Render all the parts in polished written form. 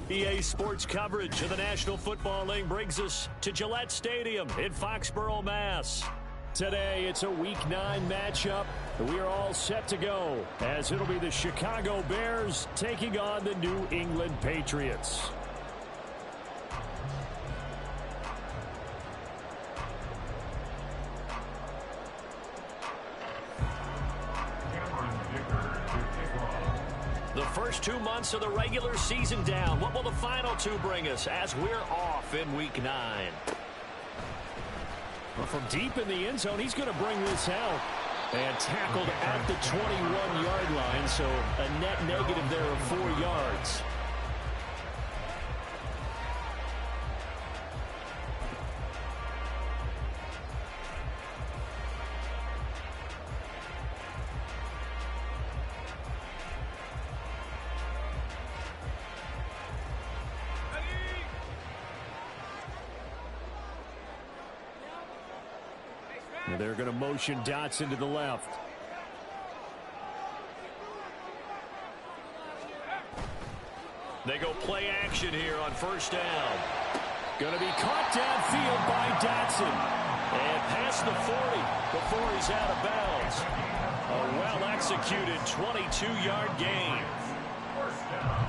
EA Sports coverage of the National Football League brings us to Gillette Stadium in Foxborough, Mass. Today, it's a Week 9 matchup. We are all set to go, as it'll be the Chicago Bears taking on the New England Patriots. The first 2 months of the regular season down. What will the final two bring us as we're off in Week 9? Well, from deep in the end zone, he's going to bring this out. And tackled at the 21-yard line, so a net negative there of 4 yards. And they're going to motion Dotson to the left. They go play action here on first down. Going to be caught downfield by Dotson. And past the 40 before he's out of bounds. A well-executed 22-yard gain.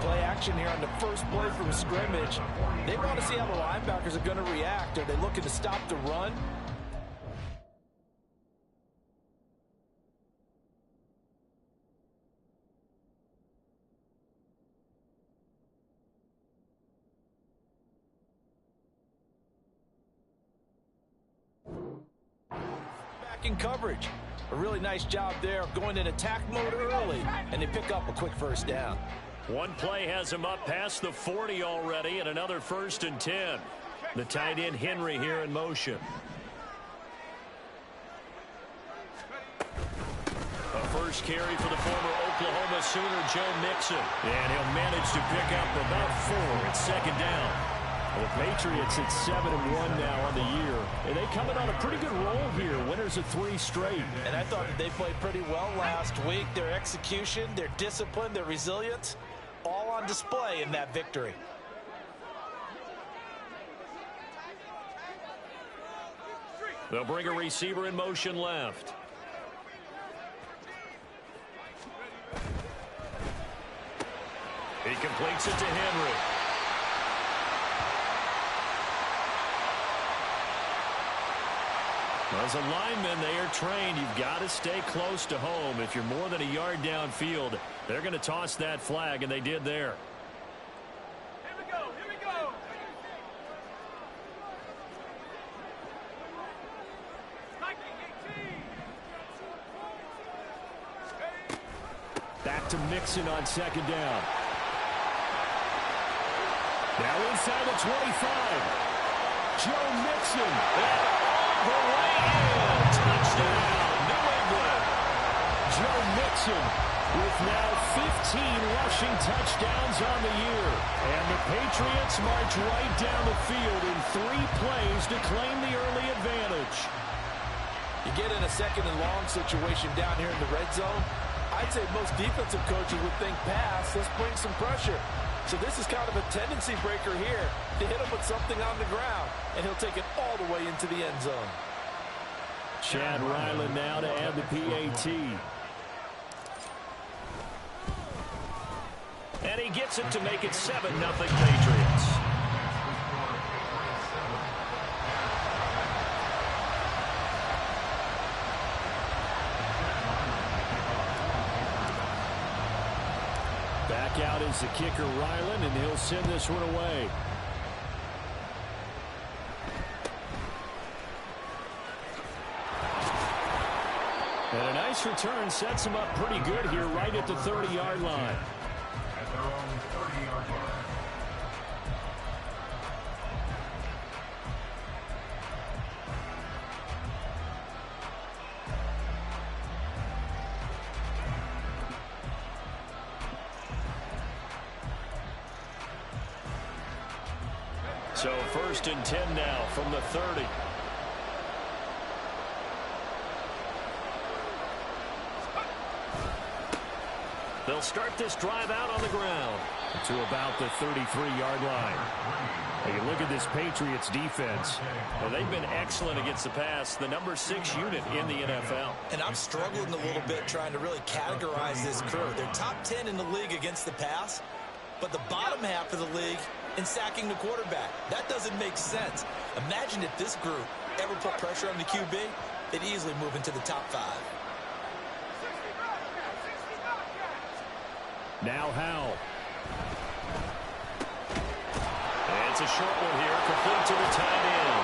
Play action here on the first play from scrimmage. They want to see how the linebackers are going to react. Are they looking to stop the run? In coverage. A really nice job there of going in attack mode early, and they pick up a quick first down. One play has him up past the 40 already, and another 1st and 10. The tight end Henry here in motion. A first carry for the former Oklahoma Sooner Joe Mixon, and he'll manage to pick up about 4 at second down. The Patriots at 7-1 now on the year. And they come in on a pretty good roll here. Winners of 3 straight. And I thought that they played pretty well last week. Their execution, their discipline, their resilience, all on display in that victory. They'll bring a receiver in motion left. He completes it to Henry. As a lineman, they are trained. You've got to stay close to home. If you're more than a yard downfield, they're going to toss that flag, and they did there. Here we go, here we go. Back to Mixon on second down. Now inside the 25. Joe Mixon. The way in. Touchdown, New England. Joe Mixon with now 15 rushing touchdowns on the year. And the Patriots march right down the field in 3 plays to claim the early advantage. You get in a second and long situation down here in the red zone. I'd say most defensive coaches would think pass. Let's bring some pressure. So this is kind of a tendency breaker here to hit him with something on the ground, and he'll take it all the way into the end zone. Chad Ryland now to add the PAT. And he gets it to make it 7-0 Patriots. Back out is the kicker, Ryland, and he'll send this one away. And a nice return sets him up pretty good here right at the 30-yard line. At their own 30-yard line. So 1st and 10 now from the 30. They'll start this drive out on the ground. to about the 33-yard line. You look at this Patriots defense. Well, they've been excellent against the pass, the number 6 unit in the NFL. And I'm struggling a little bit trying to really categorize this crew. They're top 10 in the league against the pass, but the bottom half of the league in sacking the quarterback. That doesn't make sense. Imagine if this group ever put pressure on the QB, they'd easily move into the top 5. Now Howell. It's a short one here, complete to the tight end.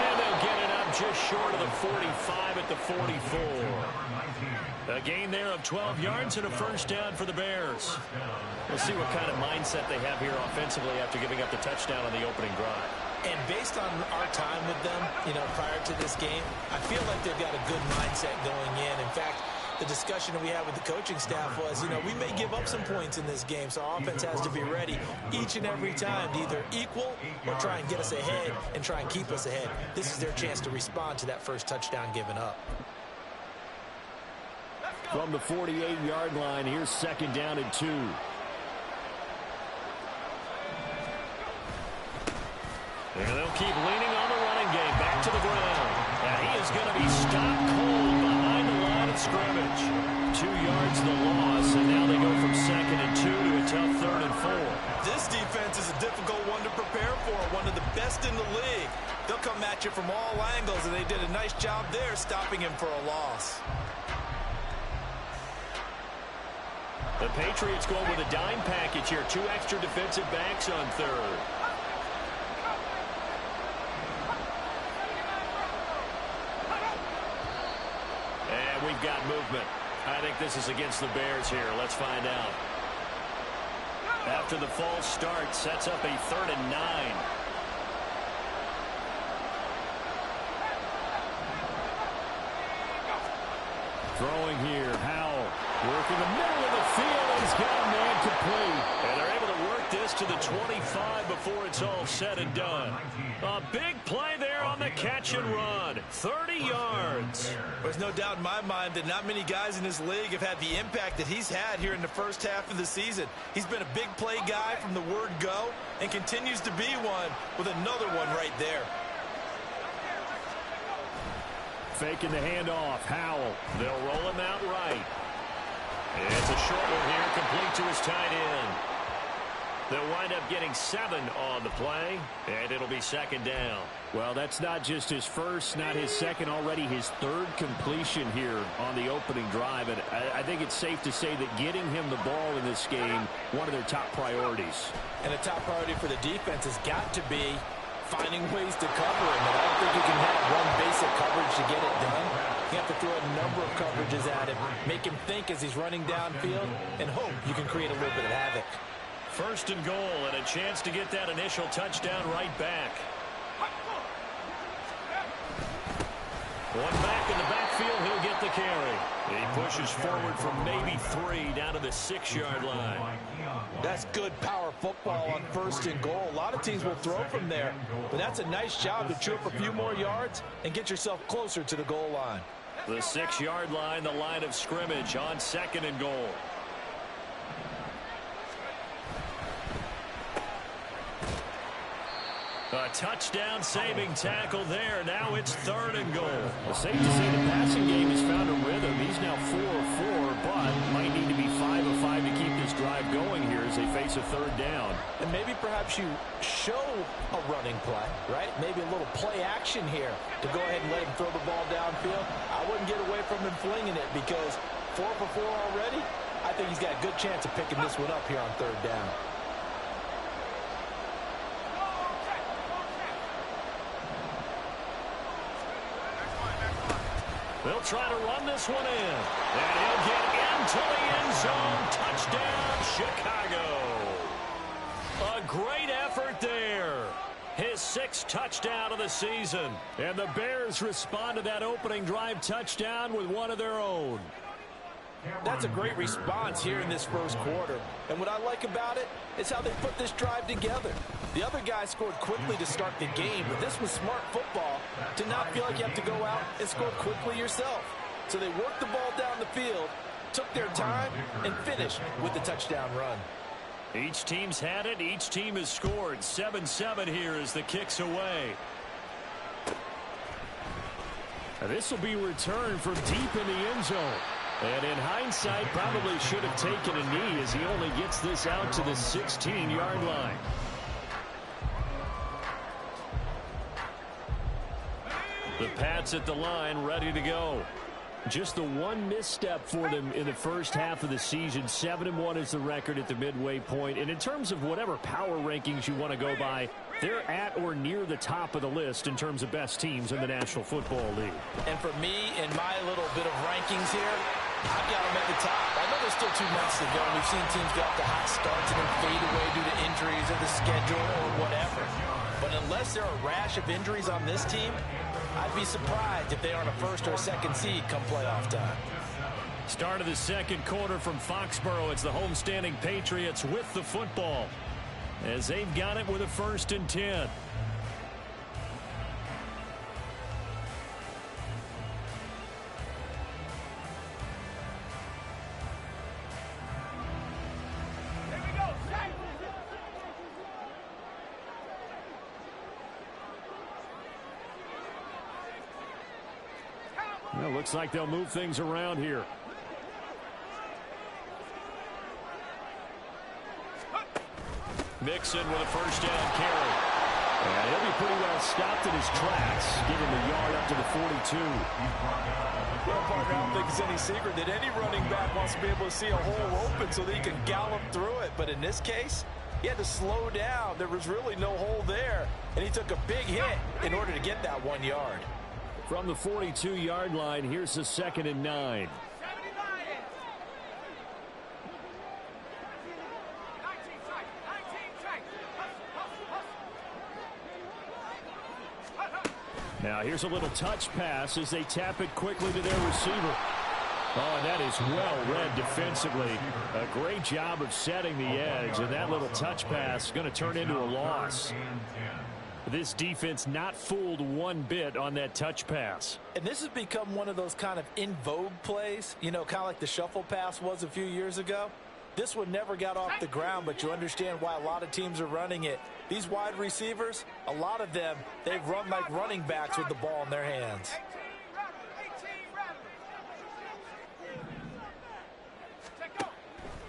And they'll get it up just short of the 45 at the 44. A gain there of 12 yards and a first down for the Bears. We'll see what kind of mindset they have here offensively after giving up the touchdown on the opening drive. And based on our time with them, prior to this game, I feel like they've got a good mindset going in. In fact, the discussion that we had with the coaching staff was, we may give up some points in this game, so our offense has to be ready each and every time to either equal or try and get us ahead and try and keep us ahead. This is their chance to respond to that first touchdown given up. From the 48-yard line, here's second down and 2. And they'll keep leaning on the running game. Back to the ground. And he is going to be stopped cold behind the line of scrimmage. 2 yards the loss, and now they go from 2nd and 2 to a tough 3rd and 4. This defense is a difficult one to prepare for, one of the best in the league. They'll come at you from all angles, and they did a nice job there stopping him for a loss. The Patriots going with a dime package here. 2 extra defensive backs on 3rd. And we've got movement. I think this is against the Bears here. Let's find out. After the false start, sets up a 3rd and 9. Throwing here, Howell working the middle of the field. He's got a man complete. And they're able to work this to the 25 before it's all said and done. A big play there on the catch and run. 30 yards. There's no doubt in my mind that not many guys in this league have had the impact that he's had here in the first half of the season. He's been a big play guy from the word go and continues to be one with another one right there. Faking the handoff. Howell. They'll roll him out right. It's a short one here, complete to his tight end. They'll wind up getting 7 on the play, and it'll be 2nd down. Well, that's not just his first, not his second, already his 3rd completion here on the opening drive. And I think it's safe to say that getting him the ball in this game, one of their top priorities. And a top priority for the defense has got to be finding ways to cover him. And I don't think you can have one basic coverage to get it done. You have to throw a number of coverages at him, make him think as he's running downfield, and hope you can create a little bit of havoc. 1st and goal, and a chance to get that initial touchdown right back. One back in the backfield, he'll get the carry. He pushes forward from maybe 3 down to the 6-yard line. That's good power football on 1st and goal. A lot of teams will throw from there, but that's a nice job to chew up a few more yards and get yourself closer to the goal line. The 6-yard line, the line of scrimmage on 2nd and goal. A touchdown-saving tackle there. Now it's 3rd and goal. Well, safe to say the passing game has found a rhythm. He's now 4 of 4, but might need to be 5 of 5 to keep this drive going here as they face a 3rd down. And maybe perhaps you show a running play, right? Maybe a little play action here to go ahead and let him throw the ball downfield. I wouldn't get away from him flinging it because 4 for 4 already. I think he's got a good chance of picking this one up here on 3rd down. They'll try to run this one in. And he'll get into the end zone. Touchdown, Chicago. A great effort there. His 6th touchdown of the season. And the Bears respond to that opening drive touchdown with one of their own. That's a great response here in this first quarter. And what I like about it is how they put this drive together. The other guy scored quickly to start the game, but this was smart football to not feel like you have to go out and score quickly yourself. So they worked the ball down the field, took their time, and finished with the touchdown run. Each team's had it. Each team has scored. 7-7 here as the kick's away. This will be returned from deep in the end zone. And in hindsight, probably should have taken a knee as he only gets this out to the 16-yard line. The Pats at the line, ready to go. Just the one misstep for them in the first half of the season. 7-1 is the record at the midway point. And in terms of whatever power rankings you want to go by, they're at or near the top of the list in terms of best teams in the National Football League. And for me, in my little bit of rankings here, I've got them at the top. I know there's still 2 months to go. We've seen teams get off to hot starts and then fade away due to injuries or the schedule or whatever. But unless there are a rash of injuries on this team, I'd be surprised if they aren't a first or a second seed come playoff time. Start of the second quarter from Foxborough. It's the homestanding Patriots with the football as they've got it with a 1st and 10. Well, looks like they'll move things around here. Mixon with a 1st down carry. And he'll be pretty well stopped in his tracks, giving the yard up to the 42. Well, partner, I don't think it's any secret that any running back wants to be able to see a hole open so that he can gallop through it. But in this case, he had to slow down. There was really no hole there, and he took a big hit in order to get that 1 yard. From the 42-yard line, here's the 2nd and 9. Now here's a little touch pass as they tap it quickly to their receiver. Oh, and that is well read defensively. A great job of setting the edge, and that little touch pass is going to turn into a loss. This defense not fooled one bit on that touch pass. And this has become one of those kind of in vogue plays, you know, kind of like the shuffle pass was a few years ago. This one never got off the ground, but you understand why a lot of teams are running it. These wide receivers, a lot of them, they run like running backs with the ball in their hands.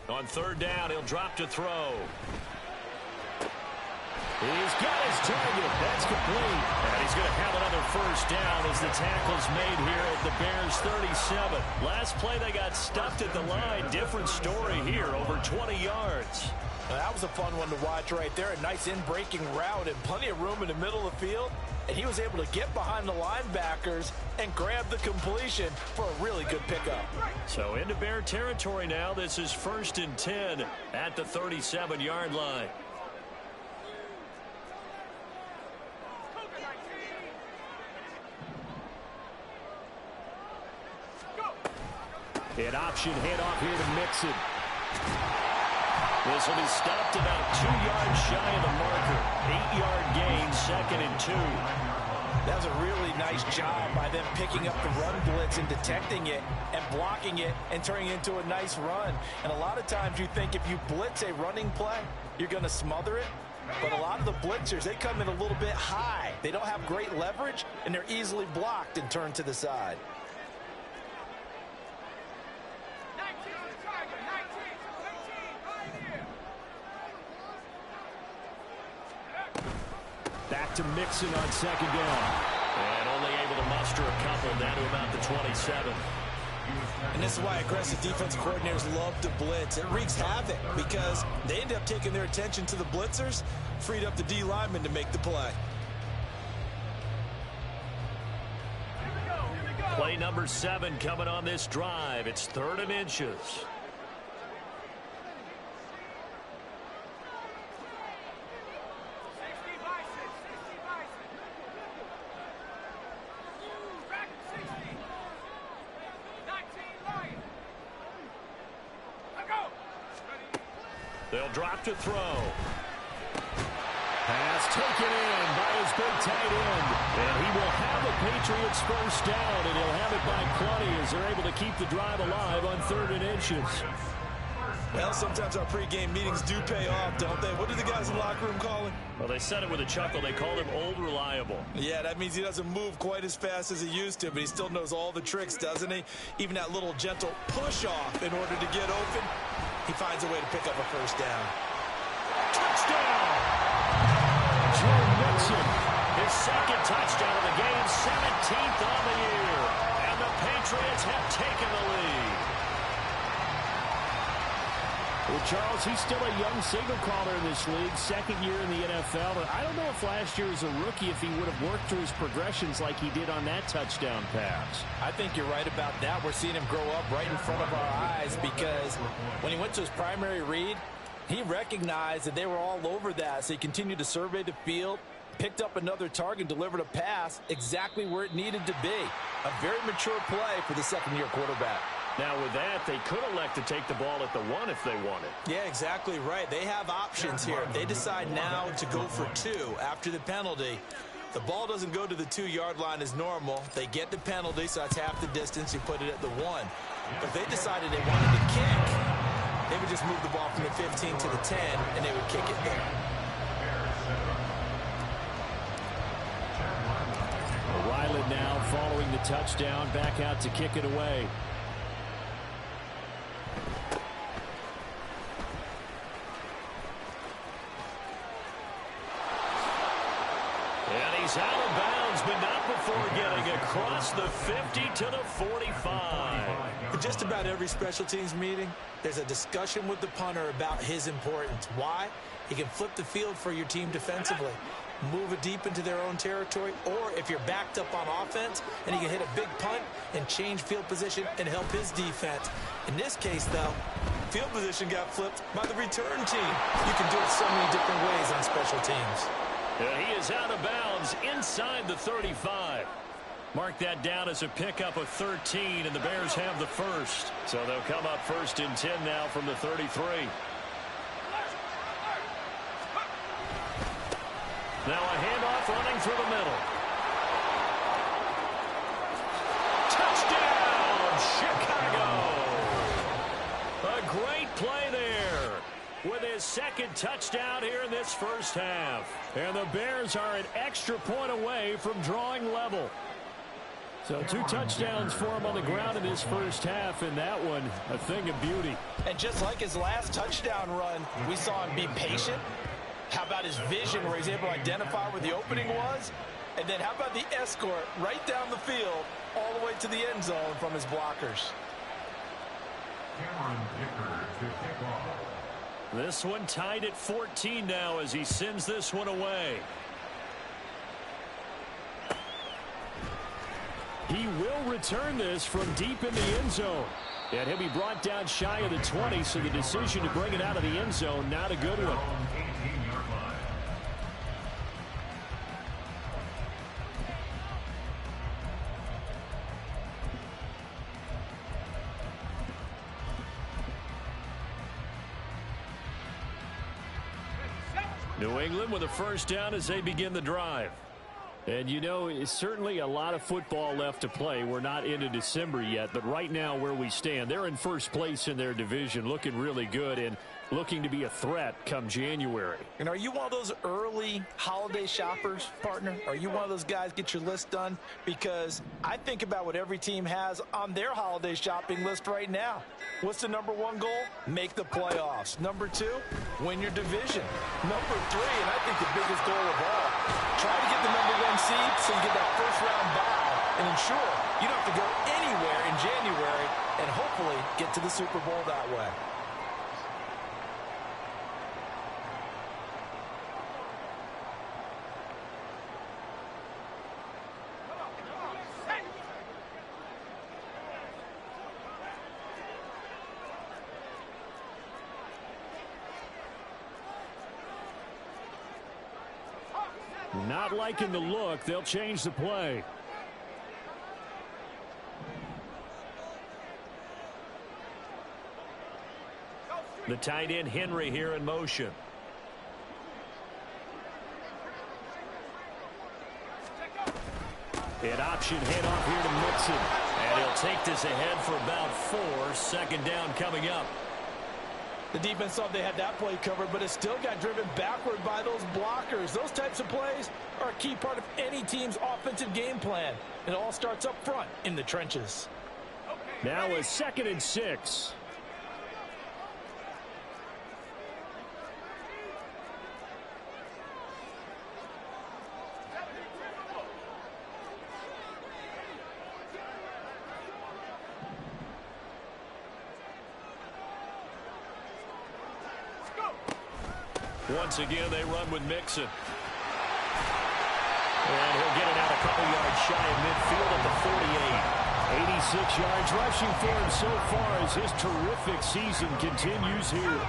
On 3rd down, he'll drop to throw. He's got his target. That's complete. And he's going to have another 1st down as the tackle's made here at the Bears 37. Last play, they got stuffed at the line. Different story here, over 20 yards. Well, that was a fun one to watch right there. A nice in-breaking route and plenty of room in the middle of the field. And he was able to get behind the linebackers and grab the completion for a really good pickup. So into Bear territory now. This is 1st and 10 at the 37-yard line. An option handoff here to Mixon. This will be stopped about 2 yards shy of the marker. 8-yard gain, 2nd and 2. That was a really nice job by them picking up the run blitz and detecting it and blocking it and turning it into a nice run. And a lot of times you think if you blitz a running play, you're going to smother it. But a lot of the blitzers, they come in a little bit high. They don't have great leverage, and they're easily blocked and turned to the side. Back to Mixon on 2nd down. And only able to muster a couple down to about the 27. And this is why aggressive defensive coordinators love to blitz. It wreaks havoc because they end up taking their attention to the blitzers, freed up the D lineman to make the play. Play number 7 coming on this drive. It's 3rd and inches. They'll drop to throw. Pass taken in by his big tight end. And he will have a Patriots 1st down, and he'll have it by plenty as they're able to keep the drive alive on 3rd and inches. Well, sometimes our pregame meetings do pay off, don't they? What do the guys in the locker room call him? Well, they said it with a chuckle. They called him Old Reliable. Yeah, that means he doesn't move quite as fast as he used to, but he still knows all the tricks, doesn't he? Even that little gentle push-off in order to get open, he finds a way to pick up a first down. Touchdown! Joe Mixon, his second touchdown of the game, 17th on the year. And the Patriots have taken the lead. Well, Charles, he's still a young signal caller in this league, second year in the NFL. But I don't know if last year as a rookie, if he would have worked through his progressions like he did on that touchdown pass. I think you're right about that. We're seeing him grow up right in front of our eyes because when he went to his primary read, he recognized that they were all over that. So he continued to survey the field, picked up another target, delivered a pass exactly where it needed to be. A very mature play for the second-year quarterback. Now, with that, they could elect to take the ball at the 1 if they wanted. Yeah, exactly right. They have options here. If they decide now to go for 2 after the penalty, the ball doesn't go to the 2-yard line as normal. They get the penalty, so that's half the distance. You put it at the 1. But if they decided they wanted to kick, they would just move the ball from the 15 to the 10, and they would kick it there. Ryland now following the touchdown, back out to kick it away. And he's out of bounds, but not before getting across the 50 to the 45. In just about every special teams meeting, there's a discussion with the punter about his importance. Why? He can flip the field for your team defensively, move it deep into their own territory, or if you're backed up on offense, and he can hit a big punt and change field position and help his defense. In this case, though, field position got flipped by the return team. You can do it so many different ways on special teams. He is out of bounds inside the 35. Mark that down as a pickup of 13, and the Bears have the first. So they'll come up first and 10 now from the 33. Now a handoff running through the middle. Touchdown, Chicago! A great play there with his second touchdown here in this first half. And the Bears are an extra point away from drawing level. So 2 touchdowns for him on the ground in this first half, and that one a thing of beauty. And just like his last touchdown run, we saw him be patient. How about his vision where he's able to identify where the opening was? And then how about the escort right down the field all the way to the end zone from his blockers? This one tied at 14 now as he sends this one away. He will return this from deep in the end zone. And he'll be brought down shy of the 20, so the decision to bring it out of the end zone, not a good one. New England with a first down as they begin the drive. And, you know, it's certainly a lot of football left to play. We're not into December yet, but right now where we stand, they're in first place in their division, looking really good and looking to be a threat come January. And are you one of those early holiday shoppers, partner? Are you one of those guys get your list done? Because I think about what every team has on their holiday shopping list right now. What's the number 1 goal? Make the playoffs. Number 2, win your division. Number 3, and I think the biggest goal of all, try to get the number 1 seed so you get that first-round bye and ensure you don't have to go anywhere in January and hopefully get to the Super Bowl that way. Not liking the look. They'll change the play. The tight end Henry here in motion. An option handoff here to Mixon. And he'll take this ahead for about 4. Second down coming up. The defense thought they had that play covered, but it still got driven backward by those blockers. Those types of plays are a key part of any team's offensive game plan. It all starts up front in the trenches. Now a 2nd and 6. Once again, they run with Mixon. And he'll get it out a couple yards shy of midfield at the 48. 86 yards rushing for him so far as his terrific season continues here.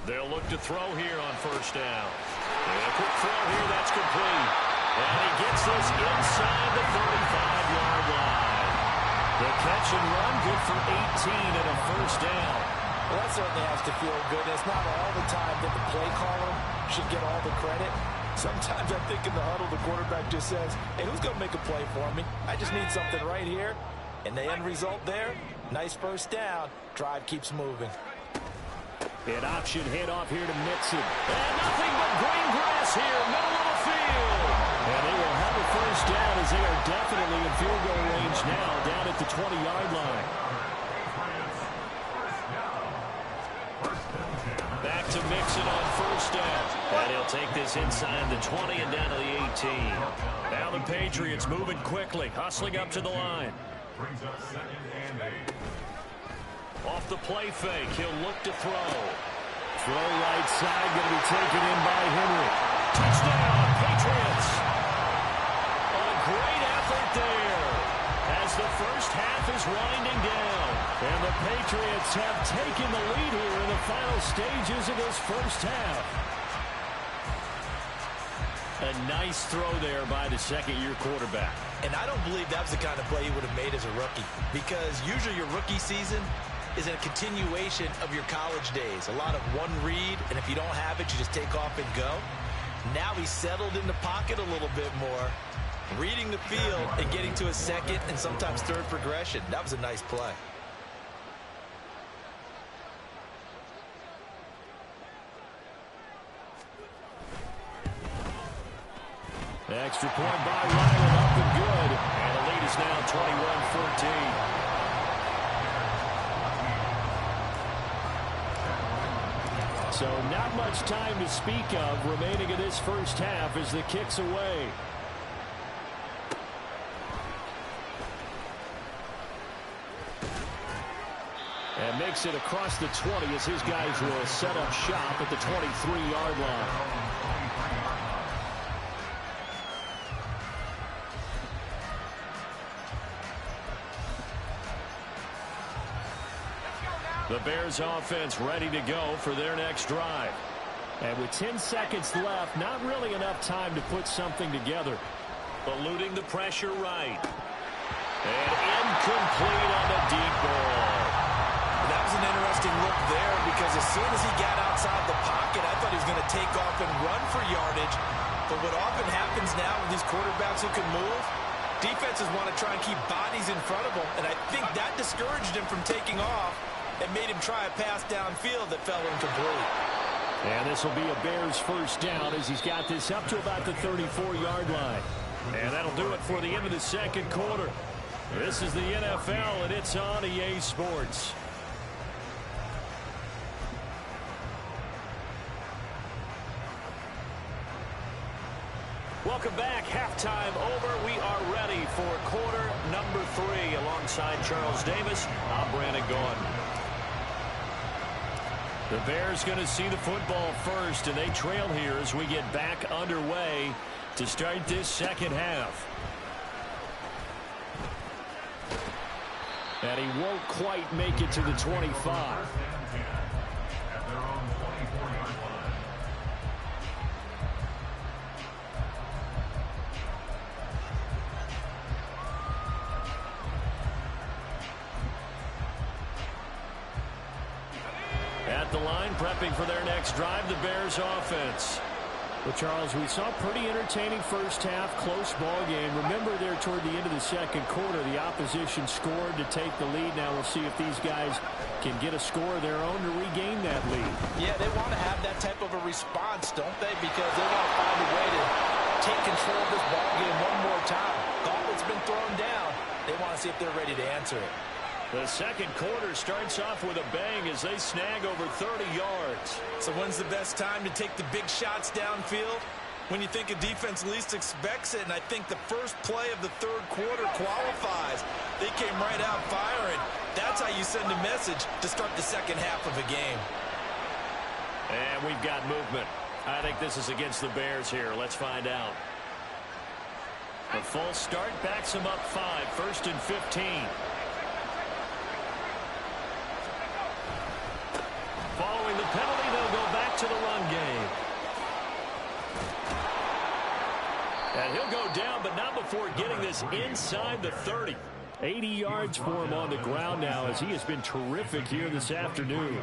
They'll look to throw here on 1st down. And a quick throw here, that's complete. And he gets this inside the 35-yard line. The catch and run, good for 18 and a 1st down. Well, that certainly has to feel good. It's not all the time that the play caller should get all the credit. Sometimes I think in the huddle, the quarterback just says, hey, who's going to make a play for me? I just need something right here. And the end result there, nice 1st down. Drive keeps moving. An option handoff here to Mixon. And nothing but green grass here, middle of the field. And they will have a 1st down as they are definitely in field goal range now, down at the 20-yard line. Back to Mixon on 1st down. And he'll take this inside the 20 and down to the 18. Now the Patriots moving quickly, hustling up to the line. Brings up 2nd and 8. Off the play fake, he'll look to throw. Throw right side, going to be taken in by Henry. Touchdown, Patriots! A great effort there as the 1st half is winding down. And the Patriots have taken the lead here in the final stages of this 1st half. A nice throw there by the 2nd-year quarterback. And I don't believe that was the kind of play he would have made as a rookie, because usually your rookie season is a continuation of your college days. A lot of one read, and if you don't have it, you just take off and go. Now he's settled in the pocket a little bit more, reading the field and getting to a 2nd and sometimes 3rd progression. That was a nice play. Extra point by Ryan, up and good. And the lead is now 21-14. So not much time to speak of remaining in this 1st half as the kick's away. And makes it across the 20 as his guys will set up shop at the 23-yard line. The Bears offense ready to go for their next drive. And with 10 seconds left, not really enough time to put something together. Eluding the pressure right. And incomplete on the deep ball. That was an interesting look there, because as soon as he got outside the pocket, I thought he was going to take off and run for yardage. But what often happens now with these quarterbacks who can move, defenses want to try and keep bodies in front of them. And I think that discouraged him from taking off and made him try a pass downfield that fell incomplete. And this will be a Bears 1st down as he's got this up to about the 34-yard line. And that'll do it for the end of the 2nd quarter. This is the NFL, and it's on EA Sports. Welcome back. Halftime over. We are ready for quarter number 3. Alongside Charles Davis, I'm Brandon Gaudin. The Bears going to see the football first, and they trail here as we get back underway to start this 2nd half. And he won't quite make it to the 25. At the line prepping for their next drive, the Bears offense. Well, Charles, we saw a pretty entertaining first half, close ball game. Remember there toward the end of the second quarter, the opposition scored to take the lead. Now we'll see if these guys can get a score of their own to regain that lead. Yeah, they want to have that type of a response, don't they? Because they want to find a way to take control of this ball game one more time. Gauntlet's been thrown down. They want to see if they're ready to answer it. The second quarter starts off with a bang as they snag over 30 yards. So when's the best time to take the big shots downfield? When you think a defense least expects it, and I think the first play of the third quarter qualifies. They came right out firing. That's how you send a message to start the second half of a game. And we've got movement. I think this is against the Bears here. Let's find out. A full start backs them up 5, 1st and 15. Following the penalty, they'll go back to the run game. And he'll go down, but not before getting this inside the 30. 80 yards for him on the ground now as he has been terrific here this afternoon.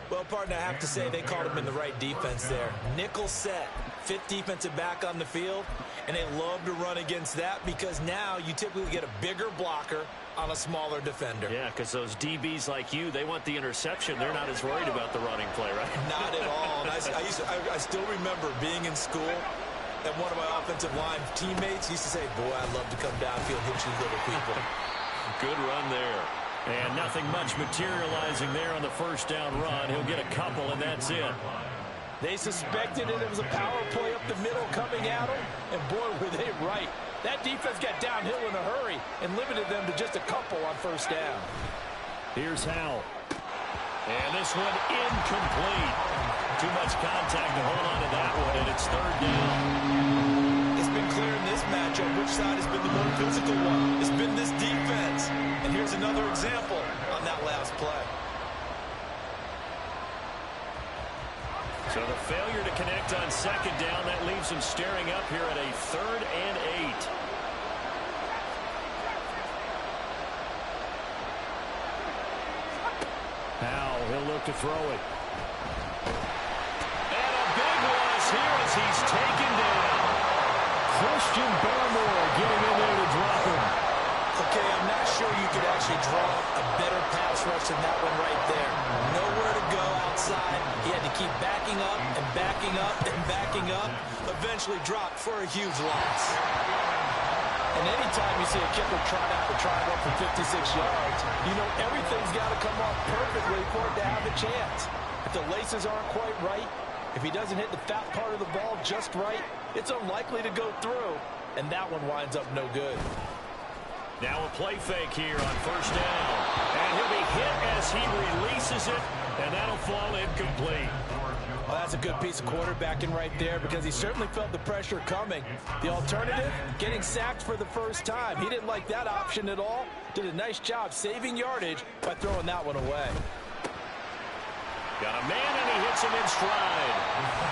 Well, partner, I have to say they called him in the right defense there. Nickel set, 5th defensive back on the field, and they love to run against that because now you typically get a bigger blocker on a smaller defender. Yeah, because those DBs like you, they want the interception. They're not as worried about the running play, right? Not at all. And I still remember being in school, and one of my offensive line teammates used to say, boy, I'd love to come downfield and hit you little people. Good run there. And nothing much materializing there on the first down run. He'll get a couple, and that's it. They suspected it was a power play up the middle coming at them, and boy, were they right. That defense got downhill in a hurry and limited them to just a couple on first down. Here's Howell. And this one incomplete. Too much contact to hold on to that one, and it's 3rd down. It's been clear in this matchup which side has been the more physical one. It's been this defense. And here's another example on that last play. So the failure to connect on 2nd down, that leaves them staring up here at a 3rd and 8. Howell, he'll look to throw it. And a big loss here as he's taken down. Christian Barmore getting in there to drop him. Okay, I'm not sure you could actually draw a better pass rush than that one right there. Nowhere to go outside. He had to keep backing up and backing up and backing up. Eventually dropped for a huge loss. And anytime you see a kicker trot out the triangle for 56 yards, you know everything's got to come off perfectly for it to have a chance. If the laces aren't quite right, if he doesn't hit the fat part of the ball just right, it's unlikely to go through. And that one winds up no good. Now a play fake here on first down. And he'll be hit as he releases it, and that'll fall incomplete. Well, that's a good piece of quarterbacking right there because he certainly felt the pressure coming. The alternative, getting sacked for the first time. He didn't like that option at all. Did a nice job saving yardage by throwing that one away. Got a man, and he hits him in stride.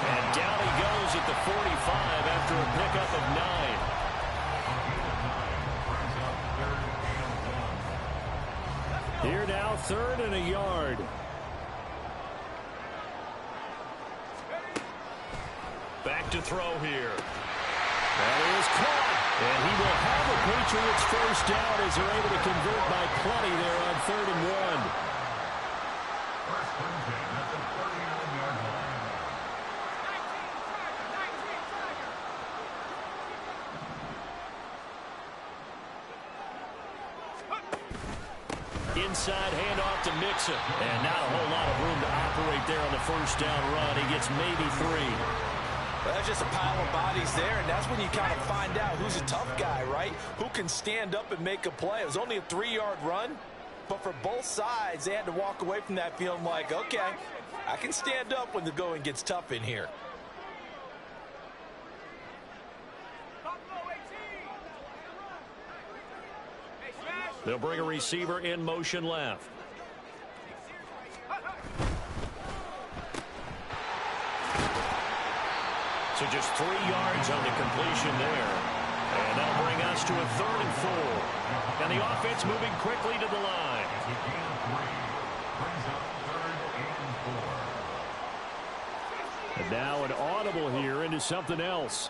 And down he goes at the 45 after a pickup of 9. Here now, 3rd and a yard. Back to throw here. That is caught. And he will have the Patriots first down as they're able to convert by plenty there on 3rd and 1. Inside handoff to Mixon. And not a whole lot of room to operate there on the first down run. He gets maybe 3. Well, that's just a pile of bodies there, and that's when you kind of find out who's a tough guy, right? Who can stand up and make a play. It was only a 3-yard run, but for both sides, they had to walk away from that feeling like, okay, I can stand up when the going gets tough in here. They'll bring a receiver in motion left. So just 3 yards on the completion there. And that'll bring us to a 3rd and 4. And the offense moving quickly to the line. And now an audible here into something else.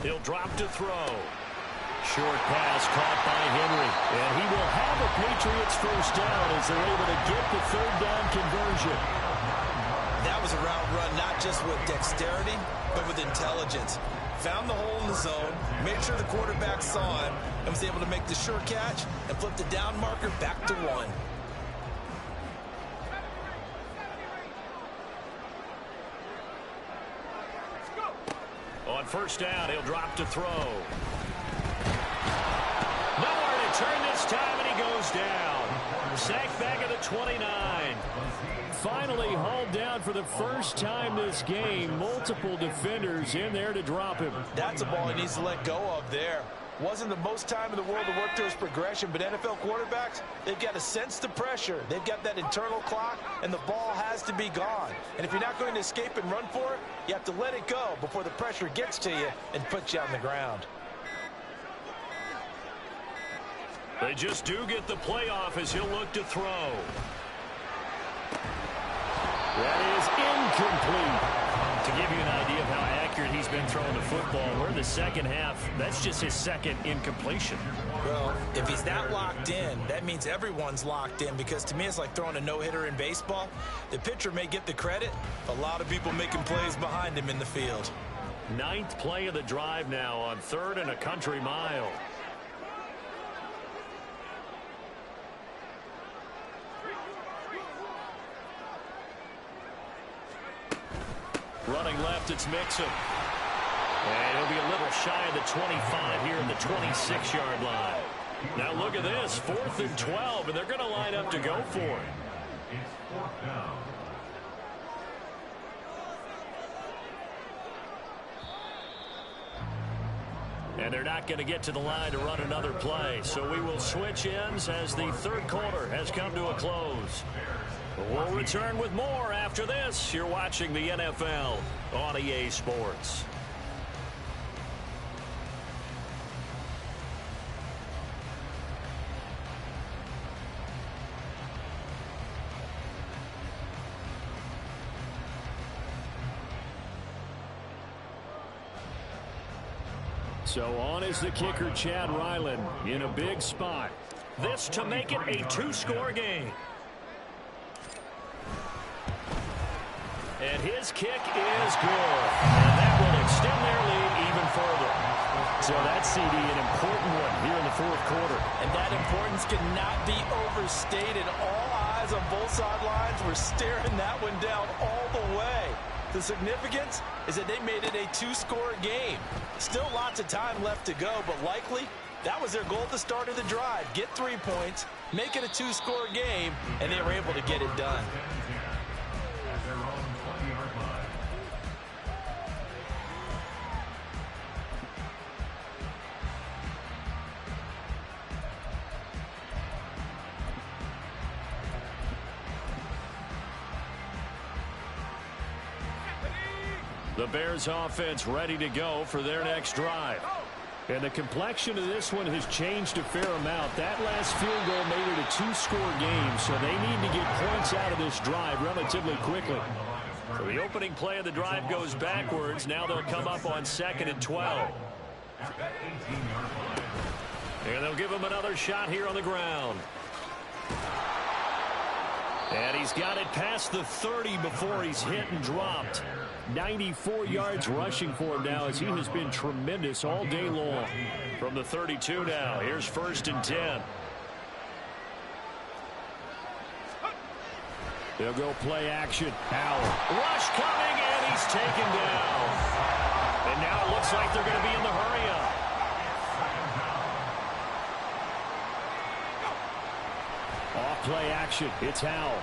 He'll drop to throw. Short pass caught by Henry. And he will have a Patriots first down as they're able to get the third down conversion. That was a route run not just with dexterity, but with intelligence. Found the hole in the zone, made sure the quarterback saw him, and was able to make the sure catch and flip the down marker back to 1. On first down, he'll drop to throw. Nowhere to turn this time, and he goes down. Sacked back at the 29. Finally hauled down for the first time this game. Multiple defenders in there to drop him. That's a ball he needs to let go of there. Wasn't the most time in the world to work through his progression, but NFL quarterbacks, they've got to sense the pressure. They've got that internal clock, and the ball has to be gone. And if you're not going to escape and run for it, you have to let it go before the pressure gets to you and puts you on the ground. They just do get the play off as he'll look to throw. That is incomplete. To give you an idea of how accurate he's been throwing the football, we're in the second half. That's just his second incompletion. Well, if he's that locked in, that means everyone's locked in, because to me it's like throwing a no-hitter in baseball. The pitcher may get the credit. A lot of people making plays behind him in the field. 9th play of the drive now on 3rd and a country mile. Running left, it's Mixon. And he'll be a little shy of the 25 here at the 26-yard line. Now look at this, 4th and 12, and they're going to line up to go for it. It's 4th down. And they're not going to get to the line to run another play. So we will switch ends as the third quarter has come to a close. We'll return with more after this. You're watching the NFL on EA Sports. So on is the kicker, Chad Ryland, in a big spot. This to make it a 2-score game. And his kick is good. And that will extend their lead even further. So that's, CD, an important one here in the 4th quarter. And that importance cannot be overstated. All eyes on both sidelines were staring that one down all the way. The significance is that they made it a 2-score game. Still lots of time left to go, but likely that was their goal at the start of the drive. Get 3 points, make it a 2-score game, and they were able to get it done. The Bears offense ready to go for their next drive. And the complexion of this one has changed a fair amount. That last field goal made it a 2-score game, so they need to get points out of this drive relatively quickly. So the opening play of the drive goes backwards. Now they'll come up on 2nd and 12. And they'll give him another shot here on the ground. And he's got it past the 30 before he's hit and dropped. 94 yards rushing for him now as he has been tremendous all day long. From the 32 now, here's 1st and 10. They'll go play action. Howell. Rush coming, and he's taken down. And now it looks like they're going to be in the hurry-up. Off play action. It's Howell.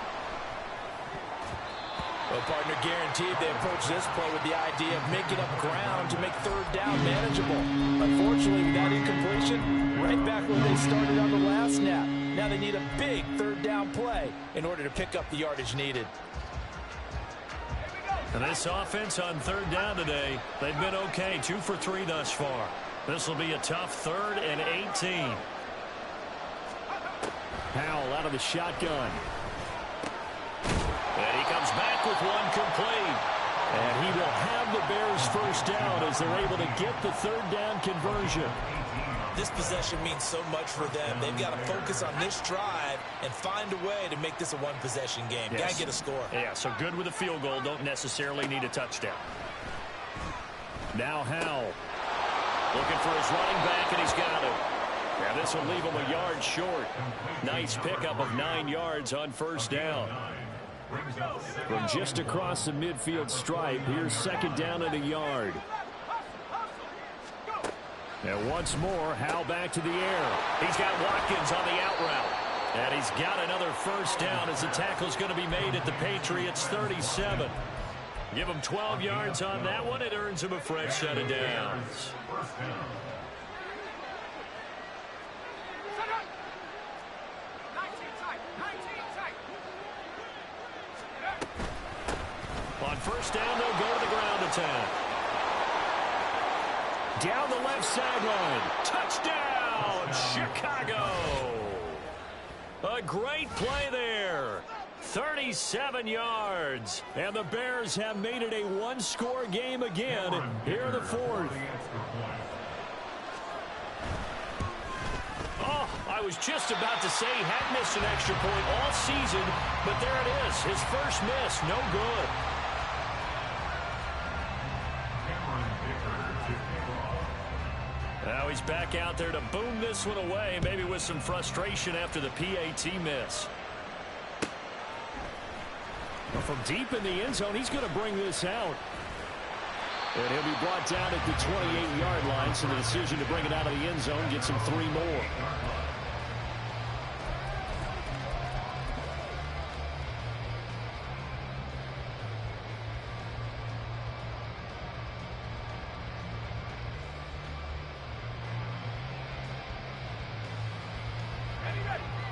Well, partner, guaranteed they approach this play with the idea of making up ground to make 3rd down manageable. Unfortunately, with that incompletion, right back where they started on the last snap. Now they need a big 3rd down play in order to pick up the yardage needed. And this offense on 3rd down today, they've been okay. 2 for 3 thus far. This will be a tough 3rd and 18. Howell out of the shotgun. And he comes back with one complete. And he will have the Bears first down as they're able to get the third down conversion. This possession means so much for them. They've got to focus on this drive and find a way to make this a one-possession game. Yes. Got to get a score. Yeah, so good with a field goal. Don't necessarily need a touchdown. Now Howell looking for his running back, and he's got it. Now this will leave him a yard short. Nice pickup of 9 yards on first down. From just across the midfield stripe, here's second down and a yard. And once more, Howell back to the air. He's got Watkins on the out route. And he's got another first down as the tackle's going to be made at the Patriots 37. Give him 12 yards on that one. It earns him a fresh set of downs. On first down, they'll go to the ground attack. Down the left sideline. Touchdown, Chicago. A great play there. 37 yards. And the Bears have made it a one-score game again here in the fourth. Oh, I was just about to say he had missed an extra point all season, but there it is. His first miss, no good. Now he's back out there to boom this one away, maybe with some frustration after the PAT miss. Well, from deep in the end zone, he's going to bring this out. And he'll be brought down at the 28-yard line, so the decision to bring it out of the end zone gets him 3 more.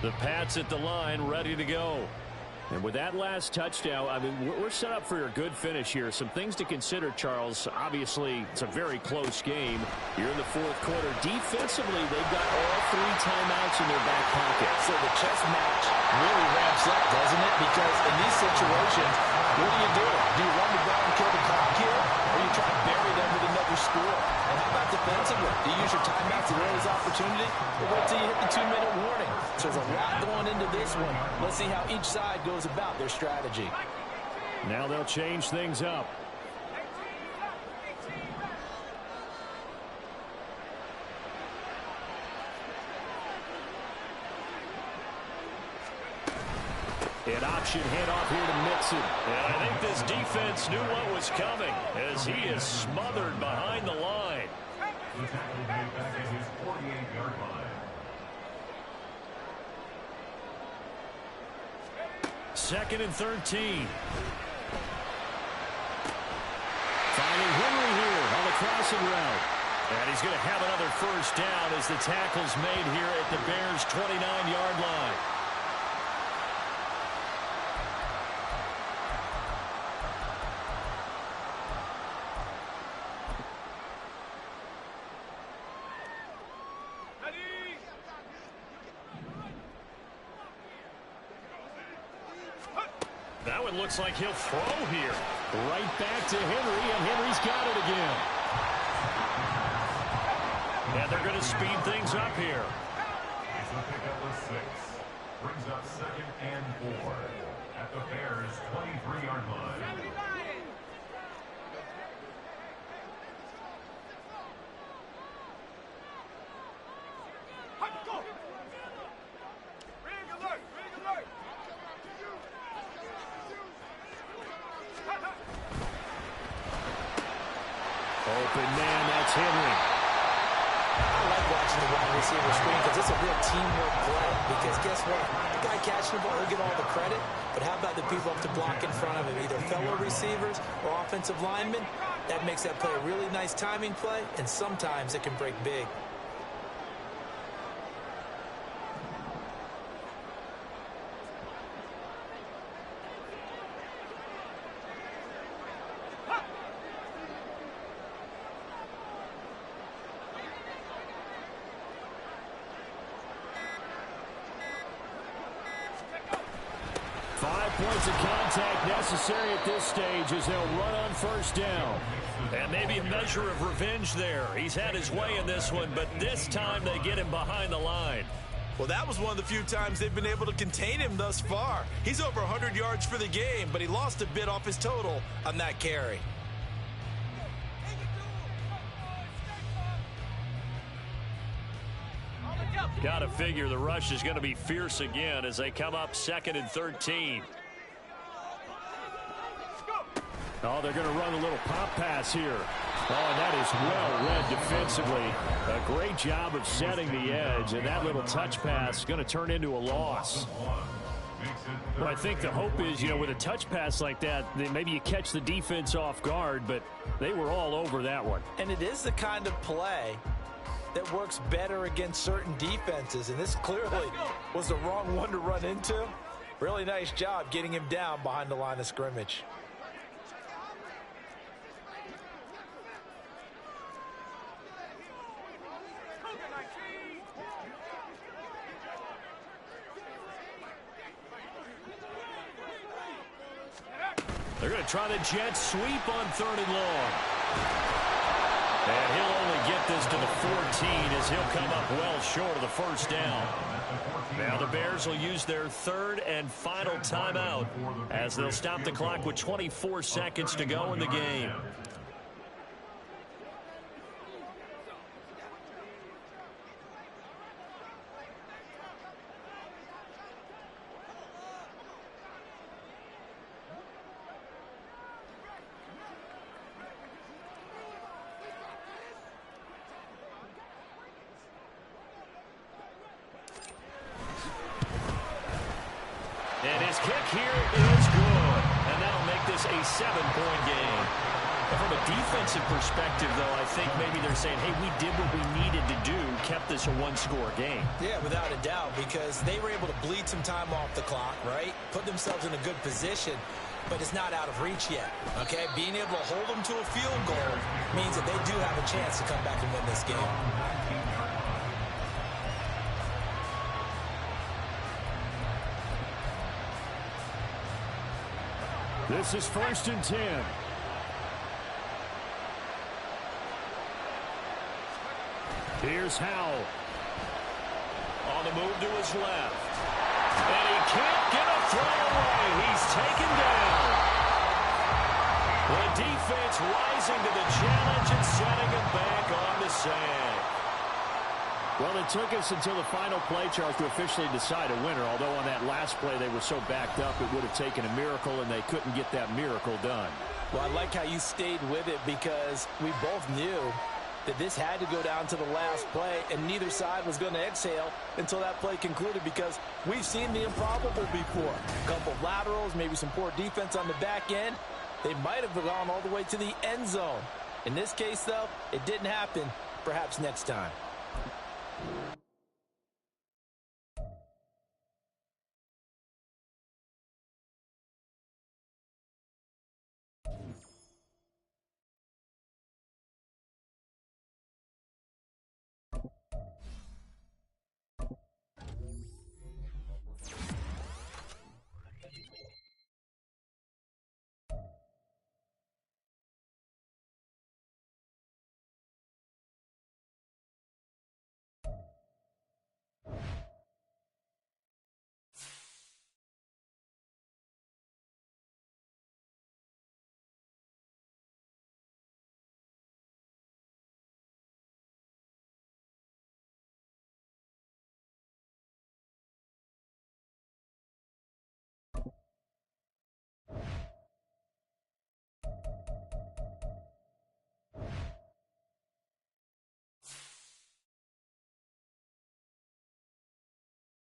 The Pats at the line, ready to go. And with that last touchdown, I mean, we're set up for a good finish here. Some things to consider, Charles. Obviously, it's a very close game. You're in the fourth quarter. Defensively, they've got all 3 timeouts in their back pocket. So the chess match really ramps up, doesn't it? Because in these situations, what do? Do you run the ball and kill the clock here? Or you try to bury them with another score? And how about defensively? Do you use your timeouts at earliest opportunity? Or wait till you hit the 2-minute warning? So there's a lot going into this one. Let's see how each side goes about their strategy. Now they'll change things up. An option handoff here to Mixon. And I think this defense knew what was coming as he is smothered behind the line. The tackle made back at his 48-yard line. Second and 13. Finding Henry here on the crossing route. And he's going to have another first down as the tackle's made here at the Bears' 29-yard line. That one looks like he'll throw here. Right back to Henry, and Henry's got it again. And they're going to speed things up here. It's a pickup of 6. Brings up 2nd and 4 at the Bears' 23-yard line. Open man, that's Henry. I like watching the wide receiver screen because it's a real teamwork play. Because guess what? The guy catching the ball will get all the credit, but how about the people up to block in front of him, either fellow receivers or offensive linemen? That makes that play a really nice timing play, and sometimes it can break big. points of contact necessary at this stage as they'll run on first down. And maybe a measure of revenge there. He's had his way in this one, but this time they get him behind the line. Well, that was one of the few times they've been able to contain him thus far. He's over 100 yards for the game, but he lost a bit off his total on that carry. Got to figure the rush is going to be fierce again as they come up 2nd and 13. Oh, they're going to run a little pop pass here. Oh, and that is well read defensively. A great job of setting the edge, and that little touch pass is going to turn into a loss. Well, I think the hope is, with a touch pass like that, maybe you catch the defense off guard, but they were all over that one. And it is the kind of play that works better against certain defenses, and this clearly was the wrong one to run into. Really nice job getting him down behind the line of scrimmage. They're going to try the jet sweep on 3rd and long. And he'll only get this to the 14 as he'll come up well short of the first down. Now the Bears will use their 3rd and final timeout as they'll stop the clock with 24 seconds to go in the game. And his kick here is good. And that'll make this a 7-point game. But from a defensive perspective, though, I think maybe they're saying, hey, we did what we needed to do, kept this a one-score game. Yeah, without a doubt, because they were able to bleed some time off the clock, right? Put themselves in a good position, but it's not out of reach yet, okay? Being able to hold them to a field goal means that they do have a chance to come back and win this game. This is 1st and 10. Here's Howell. On the move to his left. And he can't get a throw away. He's taken down. The defense rising to the challenge and setting him back on the sand. Well, it took us until the final play, Charles, to officially decide a winner. Although on that last play they were so backed up, it would have taken a miracle, and they couldn't get that miracle done. Well, I like how you stayed with it because we both knew that this had to go down to the last play, and neither side was going to exhale until that play concluded because we've seen the improbable before. A couple of laterals, maybe some poor defense on the back end. They might have gone all the way to the end zone. In this case, though, it didn't happen. Perhaps next time.